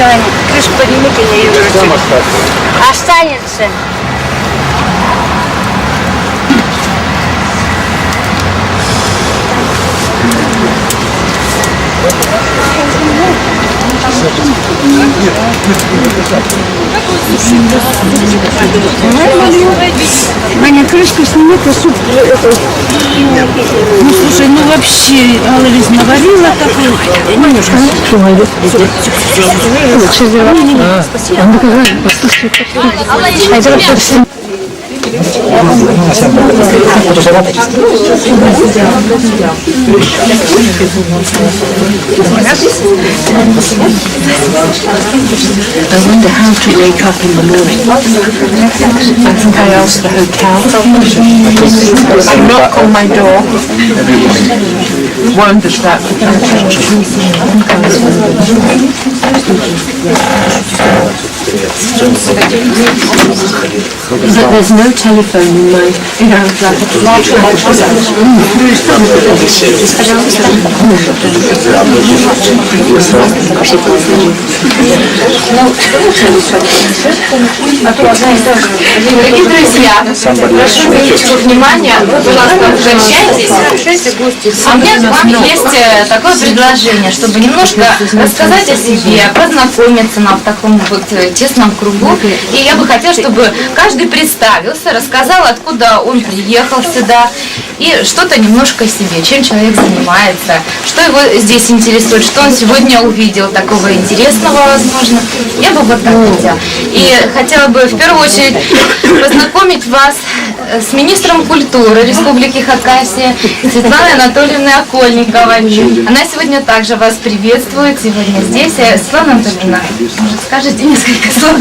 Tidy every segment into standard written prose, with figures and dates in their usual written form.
Ваня, крышку поднимите, я ее вручу. Останется. Ваня, крышку сними, ты суп. Ну слушай, ну вообще Аларис наварила такой. Немножко. I wonder how to wake up in the morning. I think I asked the hotel. I knock on my door. Wondered about the But there's no telephone in my, Дорогие друзья, прошу минутку внимания, вы у нас там уже общаетесь, а у меня к вам есть такое предложение, чтобы немножко рассказать о себе, познакомиться нам в таком вот тесном кругу. И я бы хотела, чтобы каждый представился, рассказал, откуда он приехал сюда, и что-то немножко о себе, чем человек занимается, что его здесь интересует, что он сегодня увидел такого интересного, возможно. Я бы вот так хотела. И хотела бы в первую очередь познакомить вас с министром культуры Республики Хакасия Светланой Анатольевной Окольниковой. Она сегодня также вас приветствует, сегодня здесь. Светлана Анатольевна, может, скажите несколько слов?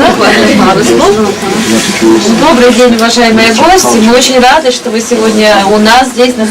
Добрый день, уважаемые гости. Мы очень рады, что вы сегодня у нас здесь, на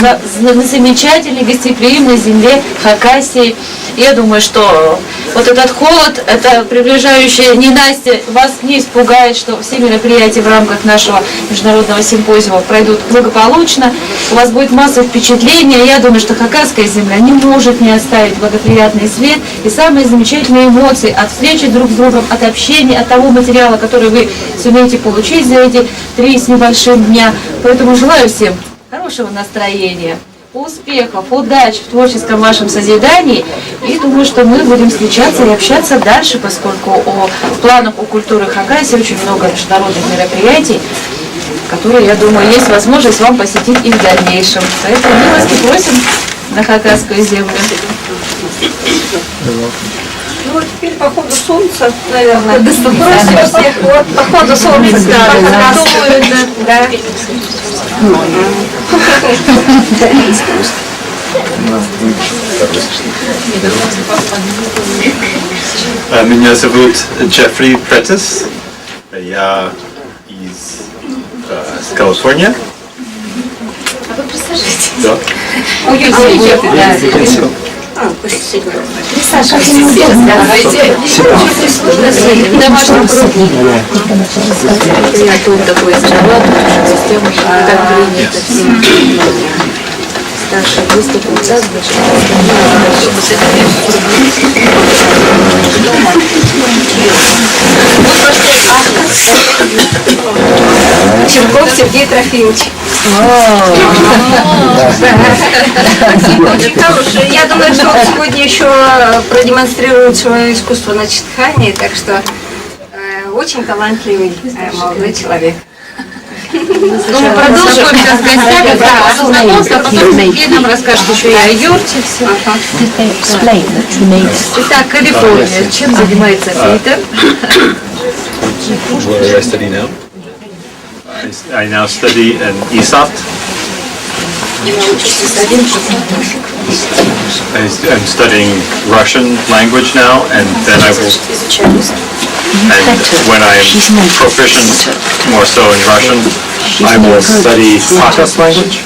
замечательной гостеприимной земле Хакасии. Я думаю, что вот этот холод, это приближающее ненастье вас не испугает, что все мероприятия в рамках нашего международного симпозиума пройдут благополучно. У вас будет масса впечатлений. Я думаю, что хакасская земля не может не оставить благоприятный след и самые замечательные эмоции от встречи друг с другом, от общения, от того материала, который вы сумеете получить за эти 3 с небольшим дня. Поэтому желаю всем хорошего настроения, успехов, удач в творческом вашем созидании. И думаю, что мы будем встречаться и общаться дальше, поскольку о планах у культуры Хакасии очень много международных мероприятий, которые, я думаю, есть возможность вам посетить и в дальнейшем. Поэтому милости просим на хакасскую землю. Ну вот теперь по ходу солнца, наверное, просим всех вот по ходу солнца, да. Меня зовут Джеффри Претис. Я из Калифорнии. А вы присаживайтесь. Да. В домашнем кругу. Я тут такой сначала, система так принято. Старший выступил, да, Черков Сергей Трофимович. Очень хороший. Я думаю, что он сегодня еще продемонстрирует свое искусство на читании, так что очень талантливый молодой человек. Ну, мы продолжим с гостями, знакомство, потом Сергей нам расскажет еще и о юрте. Итак, Калифорния. Чем занимается Питер? Where do I study now? I now study in ESOT. I'm studying Russian language now, and then I will. And when I'm proficient more so in Russian, I will study Hakas language.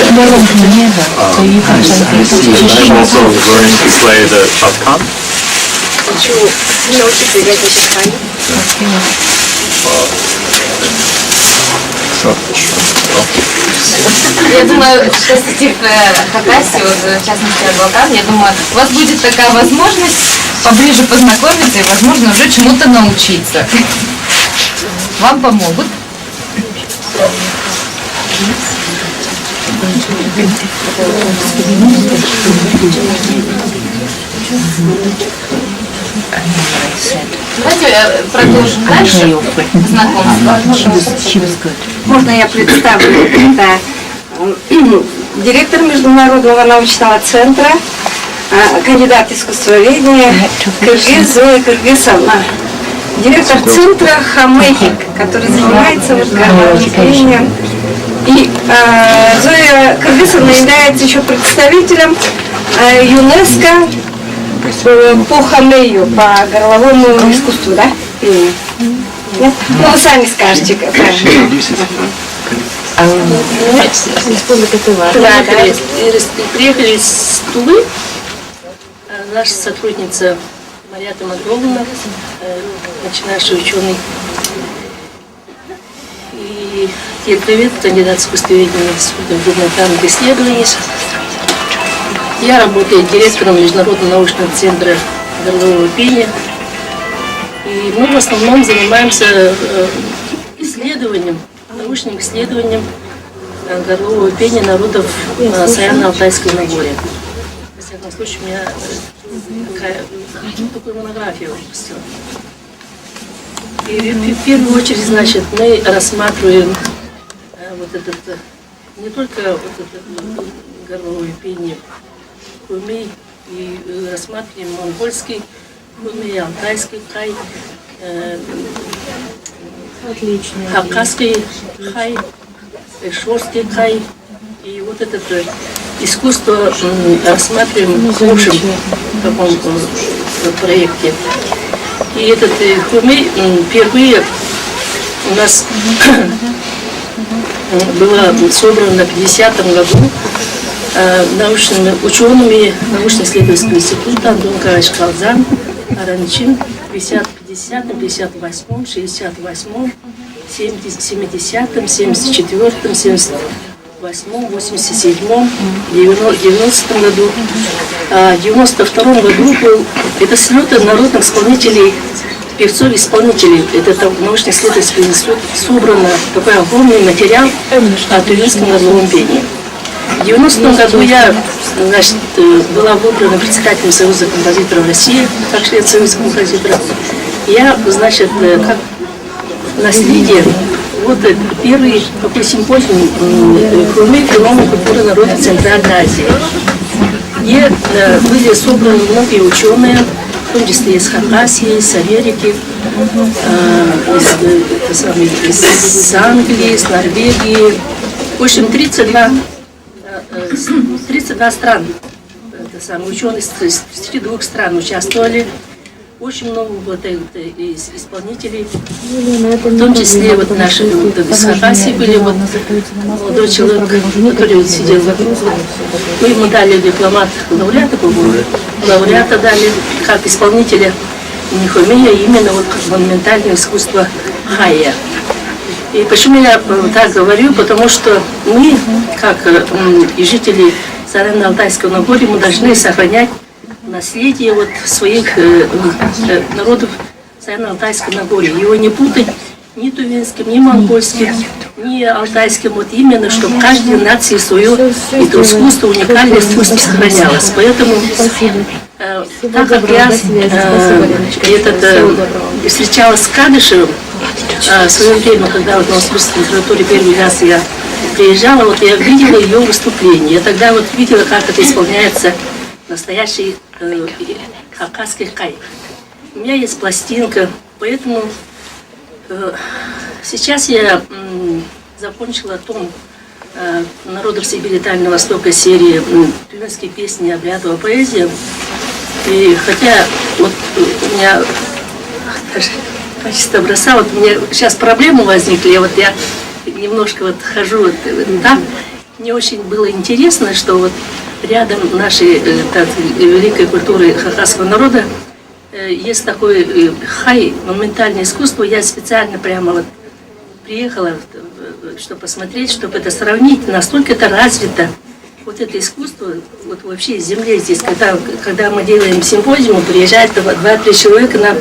I'm also learning to play the shotkan. Я думаю, что Стив Хакасси, вот, в частности адвокат, я думаю, у вас будет такая возможность поближе познакомиться и, возможно, уже чему-то научиться. Вам помогут. Давайте продолжим дальше знакомство. Можно я представлю? Это директор Международного научного центра, кандидат искусствоведения Кыргыз Зоя Кыргызовна. Директор центра Хамехик, который занимается вот горловым. И Зоя Кыргызовна является еще представителем ЮНЕСКО по хамею, по горловому искусству, да? Нет? Ну, вы сами скажете, как. Республика Тыва. Приехали из Тулы. Наша сотрудница Марията Магровна, начинающий ученый. И ей привет, кандидат искусствоведения Института гуманитарных исследований. Я работаю директором Международного научного центра горлового пения. И мы в основном занимаемся исследованием, научным исследованием горлового пения народов Саяно-Алтайского Нагорья. Во всяком случае, у меня такую монографию выпустила. И в первую очередь, значит, мы рассматриваем вот этот, не только вот это горловое пение Кумей, и рассматриваем монгольский Кумей, алтайский хай, кавказский хай, шорский хай. И вот это искусство рассматриваем в общем таком проекте. И этот Кумей впервые у нас было собрано в 50-м году научными учеными научно-исследовательского института Антон Николаевич Калзан, Аранчин, в 50-м, 58-м, 68-м, 70-м, 74-м, 78-м, 87-м, 90-м году. В 92-м году был, это слеты народных исполнителей, певцов-исполнителей. Это научно-исследовательский институт, собрано такой огромный материал о тувинском горловом пении. В 90-м году я, значит, была выбрана председателем Союза композиторов России, как член Союза композиторов. Я, значит, как наследие, вот первый такой симпозиум Кумей, феномен культуры народов Центральной Азии. Где были собраны многие ученые, в том числе из Хакасии, из Америки, из Англии, из Норвегии. В общем, 32 стран, ученые из 32 стран участвовали. Очень много было исполнителей, в том числе вот наши из Хакасии были, вот молодой человек, который вот сидел вокруг. Мы ему дали дипломат лауреата, лауреата дали как исполнителя Нихомея, именно вот как монументальное искусство Хайя. И почему я так говорю? Потому что мы, как и жители Саяно-Алтайского Нагорья, мы должны сохранять наследие вот своих народов Саяно-Алтайского Нагорья. Его не путать ни тувинским, ни монгольским, ни алтайским. Вот именно, чтобы каждой нации свое это искусство, уникальное искусство сохранялось. Поэтому, так как я встречалась с Кадышевым в свое время, когда вот на Новосибирской литературе первый раз я приезжала, вот я видела ее выступление. Я тогда вот видела, как это исполняется настоящий хакасский хай. У меня есть пластинка, поэтому сейчас я закончила том «Народов Сибири, Дальнего Востока» серии тувинские песни, обрядовая поэзия. И хотя вот у меня даже качество образца, вот у меня сейчас проблемы возникли, вот я немножко вот хожу вот так. Мне очень было интересно, что вот рядом нашей великой культуры хакасского народа есть такой хай, монументальное искусство. Я специально прямо вот приехала, чтобы посмотреть, чтобы это сравнить, настолько это развито. Вот это искусство, вот вообще земле здесь, когда мы делаем симпозиум, приезжает 2-3 человека,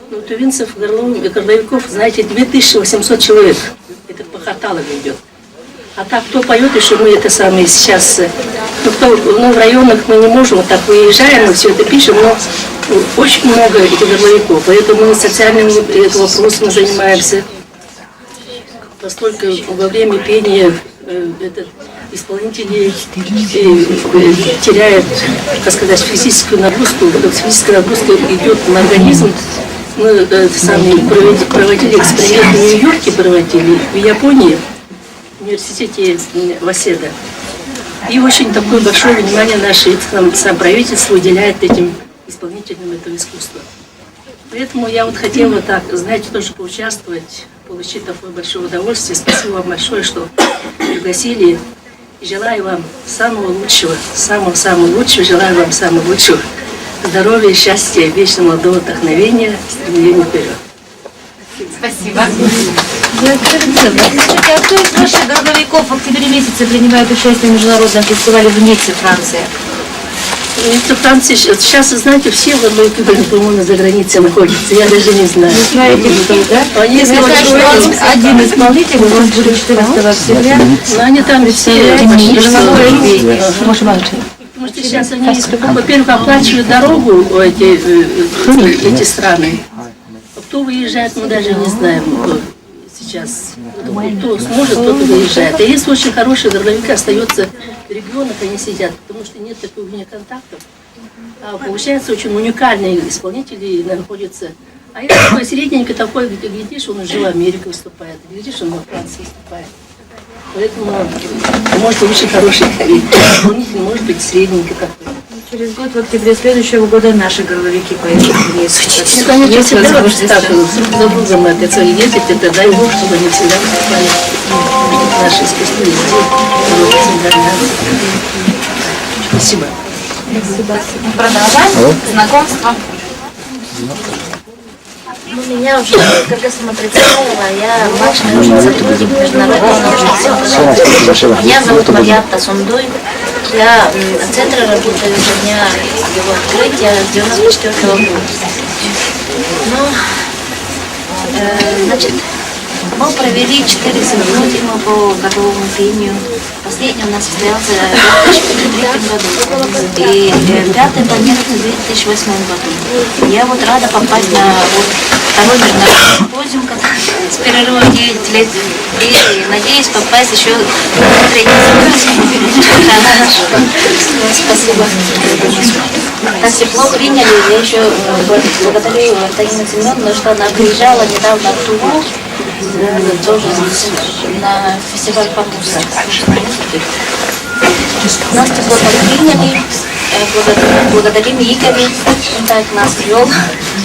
ну, тувинцев, горловиков, знаете, 2800 человек. Это по кварталам идет. А так, кто поет, еще мы это самое сейчас, ну, в районах мы не можем, вот так выезжаем, мы все это пишем, но очень много этих горловиков, поэтому мы социальным вопросом занимаемся. Поскольку во время пения исполнители теряют, так сказать, физическую нагрузку, физическая нагрузка идет на организм. Мы сами проводили эксперимент в Нью-Йорке, в Японии, в университете Васеда. И очень такое большое внимание наше правительство уделяет этим исполнителям этого искусства. Поэтому я вот хотела так, знаете, тоже поучаствовать, получить такое большое удовольствие. Спасибо вам большое, что пригласили. И желаю вам самого лучшего, самого-самого лучшего. Желаю вам самого лучшего здоровья, счастья, вечно молодого вдохновения, стремления вперед. Спасибо. Скажите, а кто из ваших горловиков в октябре месяце принимает участие в международном фестивале в Ницце, Франция? Ницце, Франция, сейчас, знаете, все горловики, по-моему, за границей находятся, я даже не знаю. Не знаете, кто, да? Они Один исполнитель, у вас будет 14 октября. но они там все, Может, потому что сейчас они, во-первых, оплачивают дорогу эти страны. А кто выезжает, мы даже не знаем сейчас. Кто сможет, тот выезжает. А если очень хорошие горловики остаются в регионах, они сидят, потому что нет таких у них контактов. А получается, очень уникальные исполнители находятся. А если такой средненький такой, где глядишь, он уже в Америке выступает, глядишь, он во Франции выступает. Поэтому может быть очень хороший исполнитель, может быть средненький такой. через год, в октябре следующего года, наши горловики поедут в Ниццу. Ну, конечно, всегда вот так, друг за другом это ездить, это дай Бог, чтобы они всегда выступали наши искусственные изделия. Спасибо. Продолжаем знакомство. Меня уже, как я сама представила, я младший научный сотрудник международного научного центра. Меня зовут Марьята Сундуй. Я в центре работаю со дня его открытия с 94 года. Ну, значит, мы провели 4 симпозиума по горловому пению. Последний у нас состоялся в 2003 году. И 5-й планируется в 2008 году. Я вот рада попасть на второй международный симпозиум с перерывом 9 лет. И надеюсь попасть еще на 3-й симпозиум. Спасибо. Так тепло приняли. Я еще благодарю Антонину Семеновну, что она приезжала недавно в Туву. Тоже на фестиваль Памуса. Нас тепло приняли. Благодарим Игорю, он так нас вел,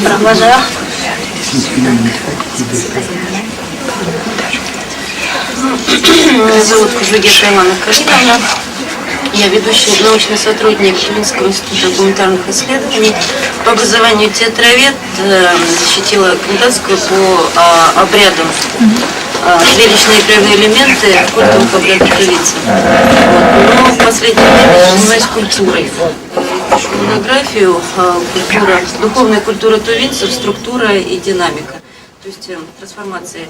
провожал. Меня зовут Кузугета Илана Калиновна. Я ведущий научный сотрудник Тувинского института гуманитарных исследований. По образованию театровед, защитила кандидатскую по обрядам. Зрелищные и проявные элементы в культурных обрядах тувинцев. Но в последнее время занимаюсь культурой. Пишу монографию «Духовная культура тувинцев. Структура и динамика». То есть трансформация.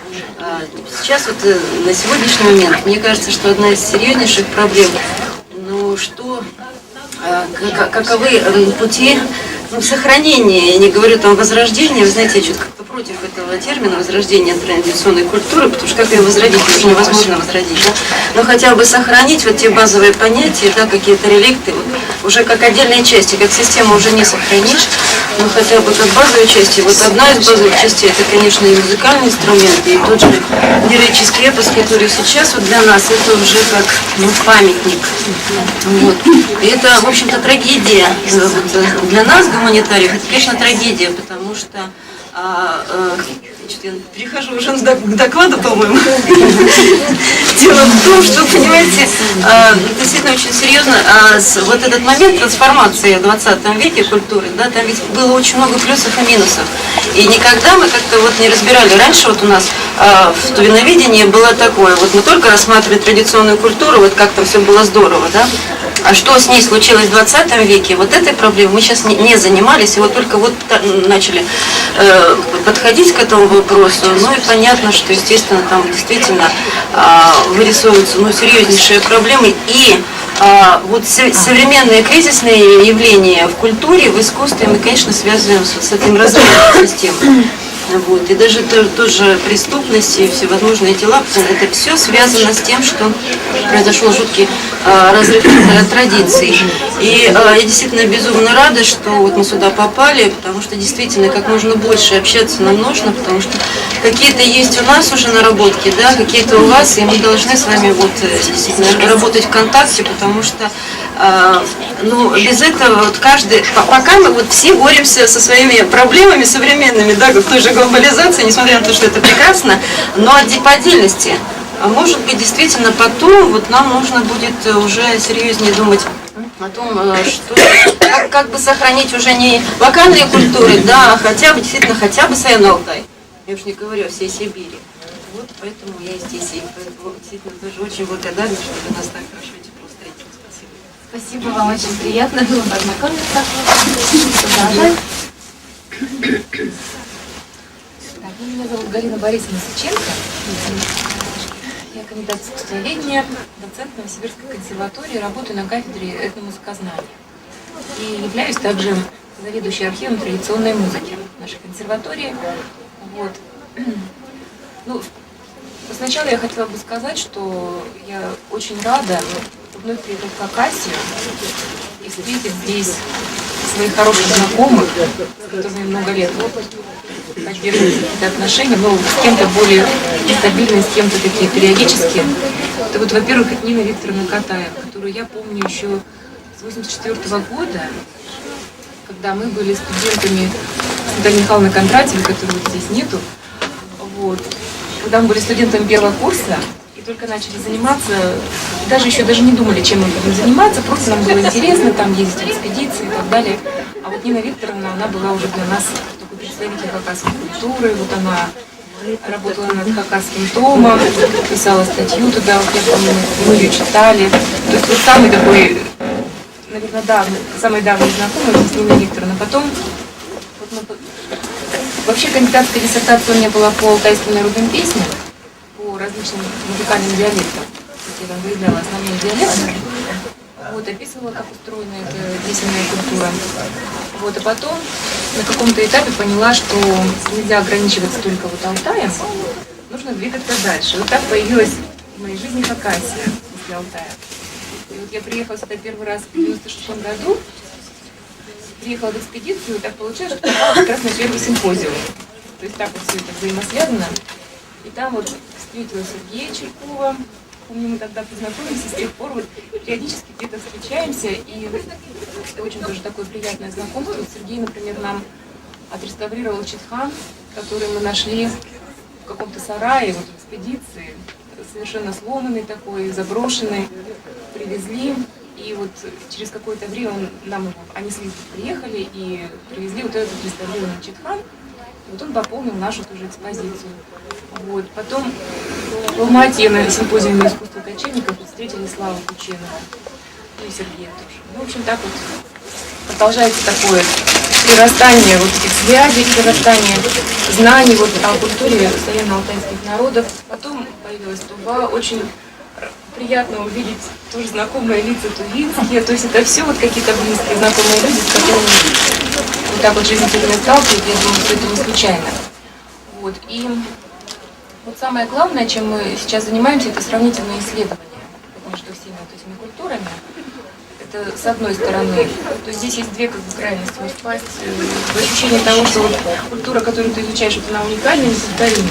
Сейчас вот на сегодняшний момент, мне кажется, что одна из серьезнейших проблем, каковы пути сохранения, я не говорю там возрождения, вы знаете, я что-то как-то против этого термина возрождения традиционной культуры, потому что как ее возродить, уже невозможно возродить, да? Но хотя бы сохранить вот те базовые понятия, да, какие-то реликты, вот, уже как отдельные части, как систему уже не сохранишь, но хотя бы как базовые части. Вот одна из базовых частей, это, конечно, и музыкальные инструменты, и тот же лирический эпос, который сейчас вот для нас, это уже как памятник. Вот. И это, в общем-то, трагедия. Вот, для нас, гуманитариев, это, конечно, трагедия, потому что я перехожу уже к докладу, по-моему. Дело в том, что, понимаете, действительно очень серьезно, вот этот момент трансформации в 20 веке культуры, да, там ведь было очень много плюсов и минусов. И никогда мы как-то вот не разбирали. Раньше вот у нас в виноведении было такое, вот мы только рассматривали традиционную культуру, вот как там все было здорово, да, а что с ней случилось в 20 веке, вот этой проблемой мы сейчас не занимались, и вот только вот начали подходить к этому вопросу, ну и понятно, что, естественно, там действительно вырисовываются серьезнейшие проблемы, и вот современные кризисные явления в культуре, в искусстве мы, конечно, связываем с этим развитием системы. Вот. И даже тоже преступности, всевозможные дела, это все связано с тем, что произошел жуткий разрыв традиций. И я действительно безумно рада, что вот мы сюда попали, потому что действительно как можно больше общаться нам нужно, потому что какие-то есть у нас уже наработки, да, какие-то у вас, и мы должны с вами вот действительно работать в контакте, потому что без этого вот каждый, пока мы вот все боремся со своими проблемами современными, да, как той же глобализации, несмотря на то, что это прекрасно, но по отдельности. А может быть, действительно, потом вот нам нужно будет уже серьезнее думать о том, что как бы сохранить уже не локальные культуры, да, а хотя бы действительно хотя бы Саянный Алтай. Я уж не говорю о всей Сибири. Вот поэтому я здесь и поэтому действительно тоже очень благодарна, что вы нас так хорошо тепло встретили. Спасибо. Спасибо вам, очень приятно было познакомиться. Продолжаем. Меня зовут Галина Борисовна Сыченко. Я кандидат искусствоведения, доцент Новосибирской консерватории, работаю на кафедре этномузыкознания. И являюсь также заведующей архивом традиционной музыки нашей консерватории. Вот. Сначала я хотела бы сказать, что я очень рада вновь приехать в Хакасию и встретить здесь своих хороших знакомых, с которыми много лет поддерживают какие-то отношения, но с кем-то более стабильные, с кем-то такие периодические. Это вот, во-первых, Нина Викторовна Катаева, которую я помню еще с 1984 года, когда мы были студентами Натальи Михайловны Кондратьевой, которой вот здесь нету. Вот. Когда мы были студентами первого курса и только начали заниматься, даже не думали, чем мы будем заниматься, просто нам было интересно там ездить в экспедиции и так далее. А вот Нина Викторовна, она была уже для нас такой представитель хакасской культуры, вот она работала над хакасским домом, писала статью туда, вот я помню, мы ее читали. То есть вот самый такой, наверное, самый давний знакомый с Ниной Викторовной. Потом, вообще кандидатская диссертация у меня была по алтайским народным песням, по различным музыкальным диалектам. Я там выявляла основные диалекты. Вот, описывала, как устроена эта песенная культура. Вот, а потом на каком-то этапе поняла, что нельзя ограничиваться только вот Алтаем, нужно двигаться дальше. Вот так появилась в моей жизни Хакасия после Алтая. И вот я приехала сюда первый раз в 1996 году, приехала в экспедицию, и так получилось, что попала как раз на первый симпозиум. То есть так вот все это взаимосвязано. И там вот встретила Сергея Чиркова. Помню, мы тогда познакомились, и с тех пор вот периодически где-то встречаемся, и это очень тоже такое приятное знакомство. Вот Сергей, например, нам отреставрировал читхан, который мы нашли в каком-то сарае, вот в экспедиции, совершенно сломанный такой, заброшенный, привезли, и вот через какое-то время они с Лизой приехали и привезли вот этот отреставрированный читхан. Вот он пополнил нашу тоже экспозицию. Вот. Потом в Алмате на симпозиуме искусства кочевников встретили Славу Кученова, ну и Сергея тоже. Ну, в общем, так вот продолжается такое прирастание вот этих связей, прирастание знаний вот о культуре саянно-алтайских народов. Потом появилась Туба, очень приятно увидеть тоже знакомые лица тувинские, то есть это все вот какие-то близкие, знакомые люди, с которыми вот так вот жизненно сталкиваются, я думаю, что это не случайно. Вот. И вот самое главное, чем мы сейчас занимаемся, это сравнительные исследования между всеми вот этими культурами. Это с одной стороны, то есть здесь есть две как бы крайности, вот впасть в ощущение того, что вот культура, которую ты изучаешь, вот она уникальна, неповторима,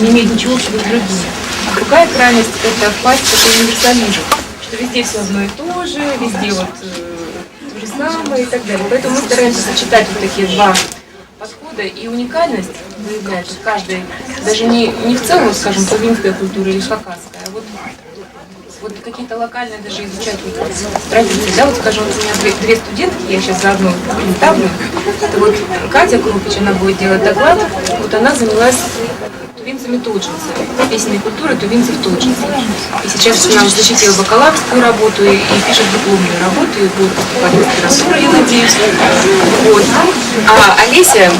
не имеет ничего общего с другими. А другая крайность – это впасть в такой универсализм, что везде все одно и то же, везде вот то же самое и так далее. Поэтому мы стараемся сочетать вот такие два подхода, и уникальность выявляется в каждой, даже не в целом, скажем, тувинская культура или хакасская, а вот вот какие-то локальные даже изучать вот традиции. Да, вот скажем, у меня две студентки, я сейчас заодно представлю. Это вот Катя Крупич, она будет делать доклад. Вот она занялась тувинцами Туджинцами, песенной культуры тувинцев Туджинцев. И сейчас она защитила бакалаврскую работу и пишет дипломную работу, и будет поступать в литературу, я надеюсь. Вот. А Олеся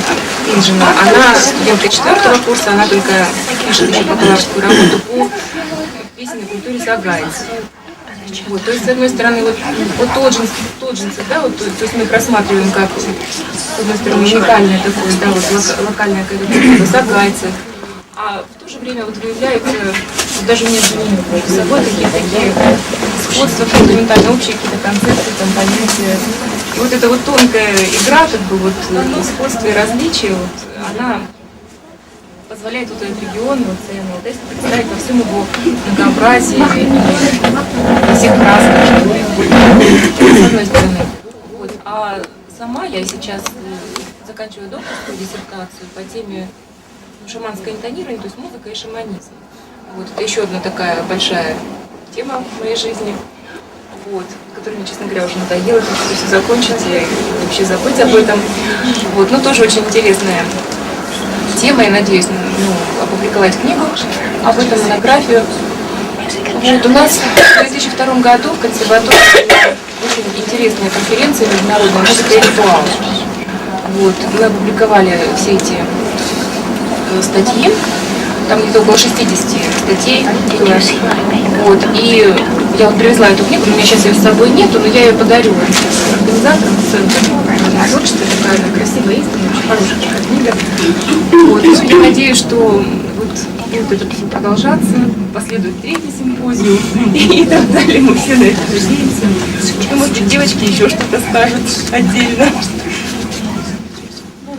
Инжина, она студентка 4-го курса, она только пишет еще бакалаврскую работу по песенной культуре сагайцев. Вот, то есть, с одной стороны, вот тоджинцы, да, вот, то есть мы их рассматриваем как, с одной стороны, уникальное такое, да, вот локальное коллектив сагайцев, а в то же время вот выявляются, вот даже между ними между собой такие сходства, фундаментально общие какие-то концепции, там, понятия. И вот эта вот тонкая игра, как бы вот сходства и различия, вот, она позволяет вот этот регион, вот Северный Алтайск, представить во всем его многообразии и всех красках, с одной стороны. Вот. А сама я сейчас заканчиваю докторскую диссертацию по теме шаманское интонирование, то есть музыка и шаманизм. Вот. Это еще одна такая большая тема в моей жизни, вот, которая мне, честно говоря, уже надоела, как все закончить и вообще забыть об этом. Вот. Но тоже очень интересная тема, я надеюсь, опубликовать книгу об этом, монографию. Вот, у нас в 2002 году в консерватории была очень интересная конференция международная «Музыка и ритуал». Вот, мы опубликовали все эти статьи, там где-то около 60 статей было. Вот, и я вот привезла эту книгу, у меня сейчас ее с собой нету, но я ее подарю организаторам центра творчества, такая она красивая, истинная, очень хорошая книга. Вот, я надеюсь, что вот будет это продолжаться, последует 3-й симпозиум и так далее, мы все на это надеемся. И, может быть, девочки еще что-то скажут отдельно.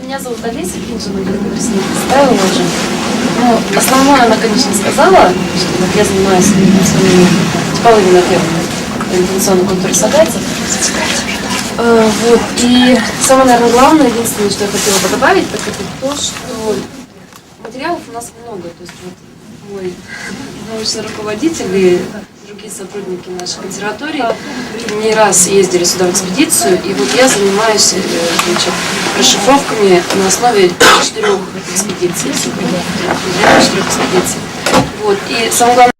Меня зовут Олеся Кинжина, я не представила уже. Ну, основное она, конечно, сказала, что вот я занимаюсь интенсивными типологией интенсионной культуры сагайцев. Вот. И самое, наверное, главное, единственное, что я хотела бы добавить, так это то, что материалов у нас много. То есть вот мой научный руководитель и другие сотрудники нашей консерватории не раз ездили сюда в экспедицию, и вот я занимаюсь, значит, расшифровками на основе 4 экспедиций. Вот. И самое главное,